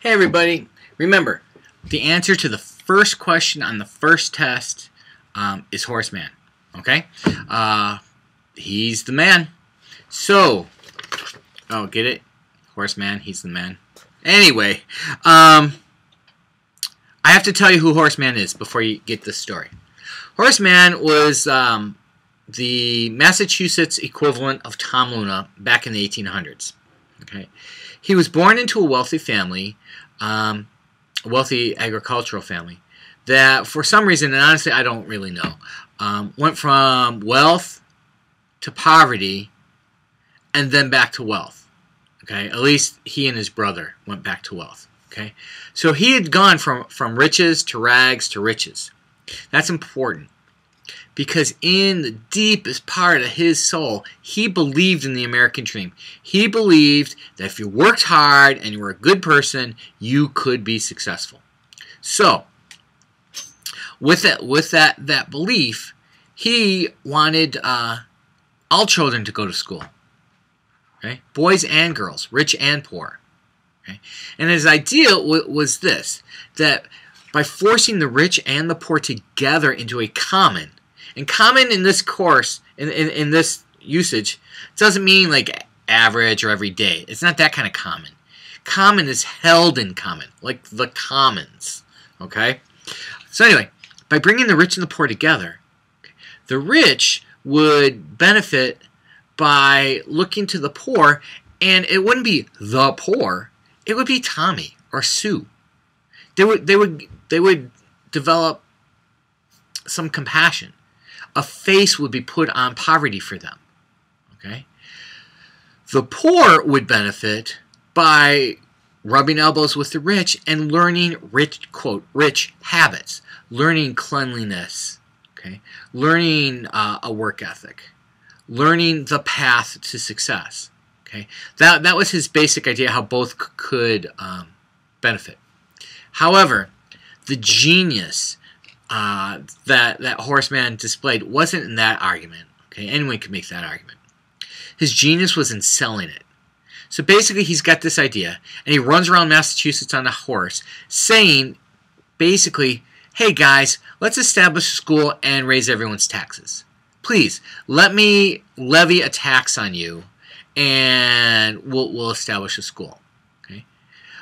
Hey everybody, remember, the answer to the first question on the first test is Horseman, okay? He's the man. So, oh, get it? Horseman, he's the man. Anyway, I have to tell you who Horseman is before you get this story. Horseman was the Massachusetts equivalent of Tom Luna back in the 1800s. Okay, he was born into a wealthy family, a wealthy agricultural family, that for some reason, and honestly I don't really know, went from wealth to poverty and then back to wealth. Okay, at least he and his brother went back to wealth. Okay, so he had gone from riches to rags to riches. That's important, because in the deepest part of his soul, he believed in the American dream. He believed that if you worked hard and you were a good person, you could be successful. So, with that belief, he wanted all children to go to school. Okay? Boys and girls, rich and poor. Okay? And his idea was this, that by forcing the rich and the poor together into a common, and common in this course, in this usage, doesn't mean like average or every day. It's not that kind of common. Common is held in common, like the commons. Okay? So anyway, by bringing the rich and the poor together, the rich would benefit by looking to the poor, and it wouldn't be the poor. It would be Tommy or Sue. They would develop some compassion. A face would be put on poverty for them. Okay? The poor would benefit by rubbing elbows with the rich and learning rich, quote, rich habits, learning cleanliness, okay? Learning a work ethic, learning the path to success. Okay? That was his basic idea, how both could benefit. However, the genius that Horseman displayed wasn't in that argument. Okay, anyone could make that argument. His genius was in selling it. So basically, he's got this idea, and he runs around Massachusetts on a horse, saying, basically, hey guys, let's establish a school and raise everyone's taxes. Please, let me levy a tax on you, and we'll establish a school. Okay,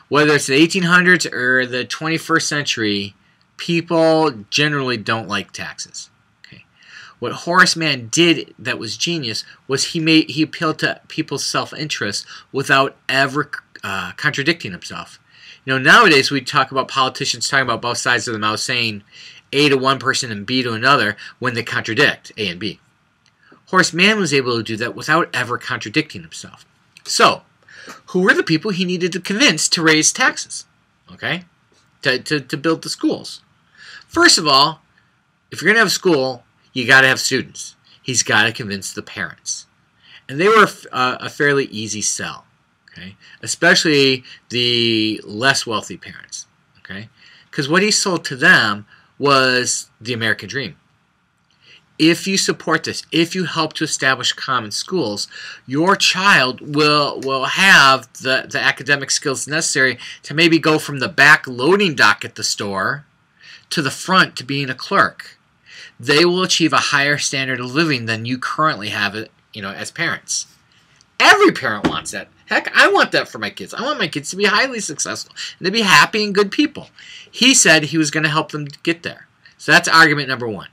whether it's the 1800s or the 21st century, people generally don't like taxes. Okay, what Horseman did that was genius was he appealed to people's self-interest without ever contradicting himself. You know, nowadays we talk about politicians talking about both sides of the mouth, saying A to one person and B to another when they contradict A and B. Horseman was able to do that without ever contradicting himself. So, who were the people he needed to convince to raise taxes? Okay, to build the schools. First of all, if you're going to have a school, you got to have students. He's got to convince the parents. And they were a fairly easy sell, okay? Especially the less wealthy parents, okay? Because what he sold to them was the American dream. If you support this, if you help to establish common schools, your child will have the academic skills necessary to maybe go from the back loading dock at the store to the front to being a clerk. They will achieve a higher standard of living than you currently have, you know, as parents. Every parent wants that. Heck, I want that for my kids. I want my kids to be highly successful and to be happy and good people. He said he was going to help them get there. So that's argument number one.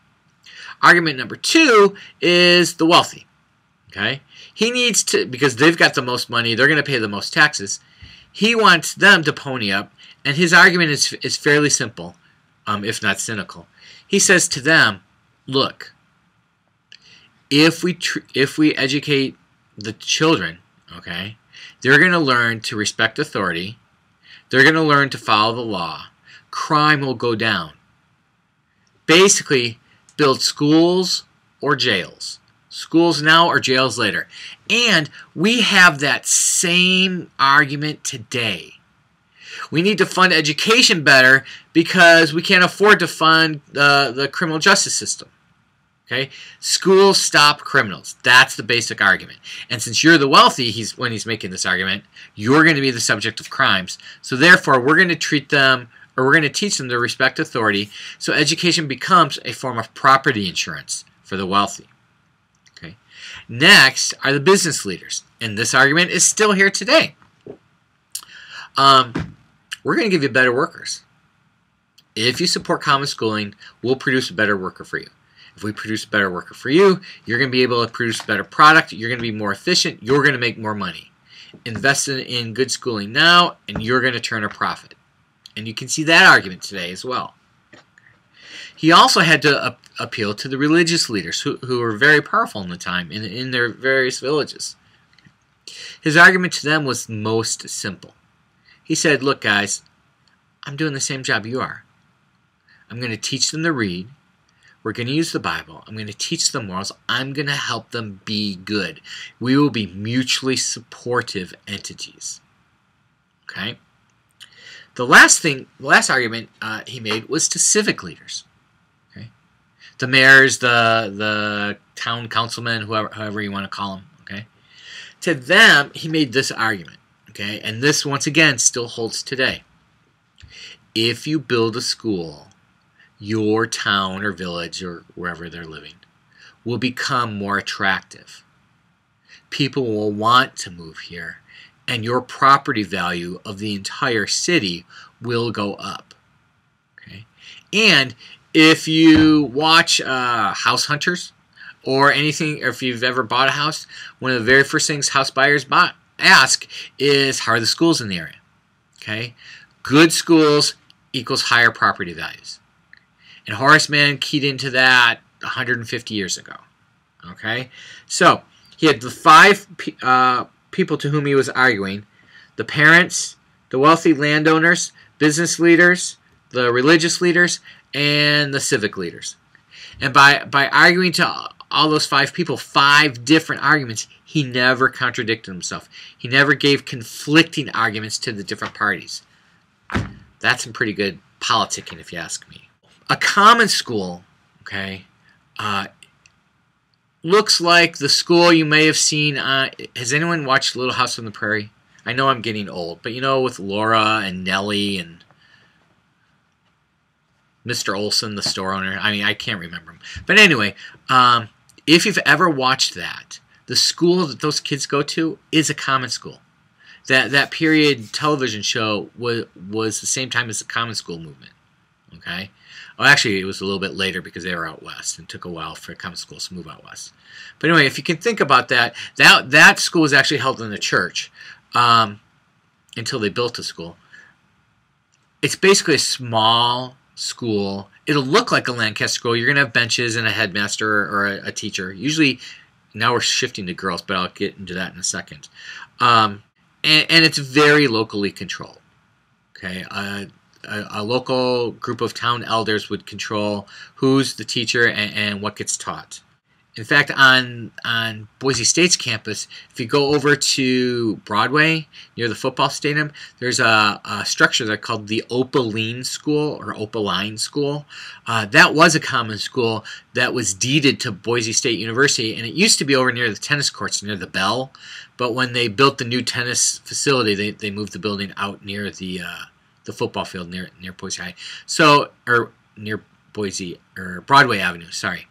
Argument number two is the wealthy. Okay? He needs to, because they've got the most money, they're going to pay the most taxes. He wants them to pony up, and his argument is fairly simple, if not cynical. He says to them, look, if we educate the children, okay, they're going to learn to respect authority. They're going to learn to follow the law. Crime will go down. Basically, build schools or jails. Schools now or jails later. And we have that same argument today. We need to fund education better because we can't afford to fund the criminal justice system. Okay? Schools stop criminals. That's the basic argument. And since you're the wealthy, when he's making this argument, you're going to be the subject of crimes. So therefore, we're going to treat them, or we're going to teach them to respect authority. So education becomes a form of property insurance for the wealthy. Okay? Next are the business leaders. And this argument is still here today. We're going to give you better workers. If you support common schooling, we'll produce a better worker for you. If we produce a better worker for you, you're going to be able to produce a better product. You're going to be more efficient. You're going to make more money. Invest in good schooling now, and you're going to turn a profit. And you can see that argument today as well. He also had to appeal to the religious leaders who were very powerful in the time in their various villages. His argument to them was most simple. He said, look guys, I'm doing the same job you are. I'm going to teach them to read. We're going to use the Bible. I'm going to teach them morals. I'm going to help them be good. We will be mutually supportive entities. Okay? The last argument he made was to civic leaders. Okay? The mayors, the town councilmen, however you want to call them. Okay? To them, he made this argument. Okay? And this, once again, still holds today. If you build a school, your town or village or wherever they're living will become more attractive. People will want to move here, and your property value of the entire city will go up. Okay? And if you watch House Hunters or anything, or if you've ever bought a house, one of the very first things house buyers ask is, how are the schools in the area? Okay? Good schools equals higher property values. And Horace Mann keyed into that 150 years ago. Okay? So, he had the five people to whom he was arguing. The parents, the wealthy landowners, business leaders, the religious leaders, and the civic leaders. And by arguing to all those five people, five different arguments, he never contradicted himself. He never gave conflicting arguments to the different parties. That's some pretty good politicking, if you ask me. A common school, okay, looks like the school you may have seen. Has anyone watched Little House on the Prairie? I know I'm getting old, but you know, with Laura and Nellie and Mr. Olson, the store owner. I mean, I can't remember him. But anyway, if you've ever watched that, the school that those kids go to is a common school. That period television show was the same time as the common school movement. Okay? Well, actually, it was a little bit later because they were out west and took a while for common schools to move out west. But anyway, if you can think about that school was actually held in the church until they built a school. It's basically a small school. It'll look like a Lancaster school. You're going to have benches and a headmaster or a teacher. Usually, now we're shifting to girls, but I'll get into that in a second. And it's very locally controlled. Okay, a local group of town elders would control who's the teacher and what gets taught. In fact, on Boise State's campus, if you go over to Broadway near the football stadium, there's a structure there called the Opaline School or Opaline School. That was a common school that was deeded to Boise State University, and it used to be over near the tennis courts, near the Bell. But when they built the new tennis facility, they moved the building out near the football field near Boise High. So, or near Boise or Broadway Avenue. Sorry.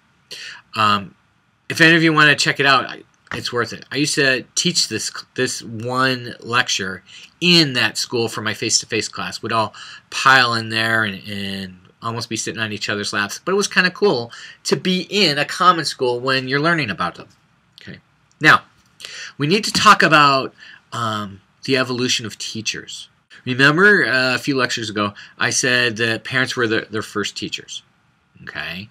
If any of you want to check it out, it's worth it. I used to teach this one lecture in that school for my face-to-face class. We'd all pile in there and almost be sitting on each other's laps. But it was kind of cool to be in a common school when you're learning about them. Okay. Now, we need to talk about the evolution of teachers. Remember a few lectures ago, I said that parents were their first teachers. Okay.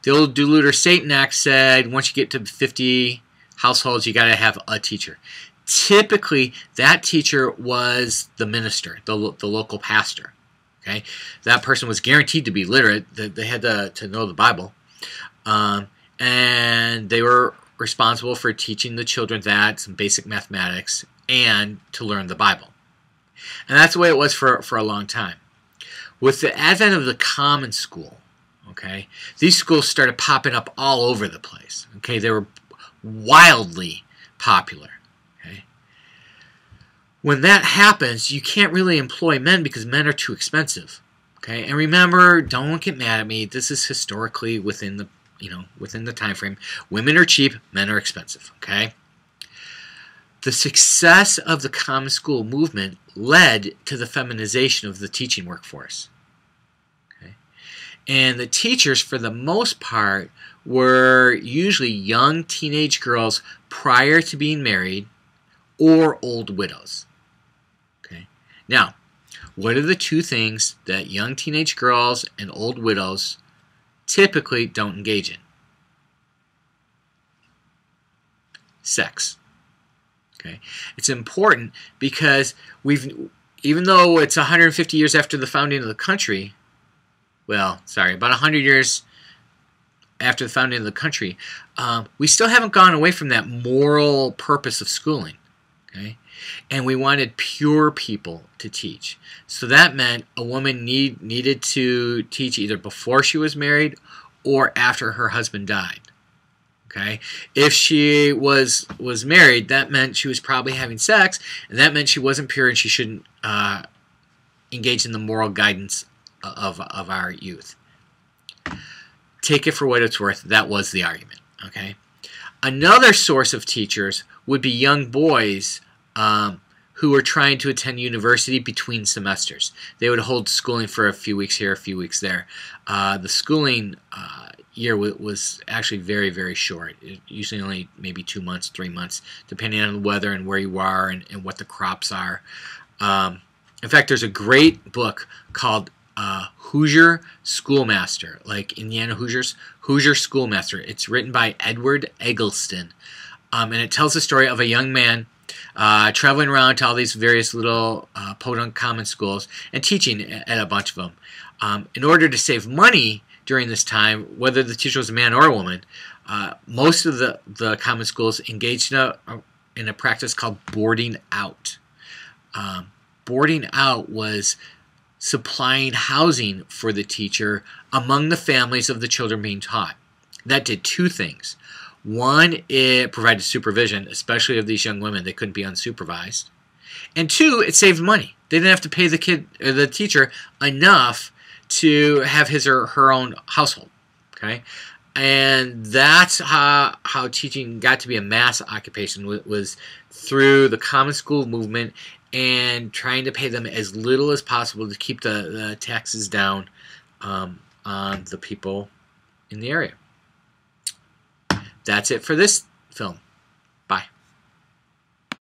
The old Duluth Satan Act said once you get to 50 households, you got to have a teacher. Typically, that teacher was the minister, the local pastor. Okay, that person was guaranteed to be literate. They had to know the Bible, and they were responsible for teaching the children some basic mathematics, and to learn the Bible. And that's the way it was for a long time. With the advent of the common school, Okay, these schools started popping up all over the place. Okay, they were wildly popular. Okay, when that happens, you can't really employ men because men are too expensive. Okay, and remember, don't get mad at me. This is historically within the within the time frame. Women are cheap, men are expensive. Okay. The success of the common school movement led to the feminization of the teaching workforce. Okay? And the teachers, for the most part, were usually young teenage girls prior to being married or old widows. Okay? Now, what are the two things that young teenage girls and old widows typically don't engage in? Sex. Okay. It's important because even though it's 150 years after the founding of the country, about 100 years after the founding of the country, we still haven't gone away from that moral purpose of schooling. Okay, and we wanted pure people to teach. So that meant a woman needed to teach either before she was married or after her husband died. Okay, if she was married, that meant she was probably having sex, and that meant she wasn't pure and she shouldn't engage in the moral guidance of our youth. Take it for what it's worth. That was the argument. Okay, another source of teachers would be young boys who were trying to attend university between semesters. They would hold schooling for a few weeks here, a few weeks there. The schooling year was actually very, very short. Usually only maybe 2 months, 3 months, depending on the weather and where you are and what the crops are. In fact, there's a great book called Hoosier Schoolmaster, like Indiana Hoosiers, Hoosier Schoolmaster. It's written by Edward Eggleston, and it tells the story of a young man traveling around to all these various little podunk common schools and teaching at a bunch of them. In order to save money during this time, whether the teacher was a man or a woman, most of the common schools engaged in a practice called boarding out. Boarding out was supplying housing for the teacher among the families of the children being taught. That did two things. One, it provided supervision, especially of these young women. They couldn't be unsupervised. And two, it saved money. They didn't have to pay the teacher enough to have his or her own household. Okay, and that's how teaching got to be a mass occupation, was through the common school movement and trying to pay them as little as possible to keep the taxes down on the people in the area. That's it for this film.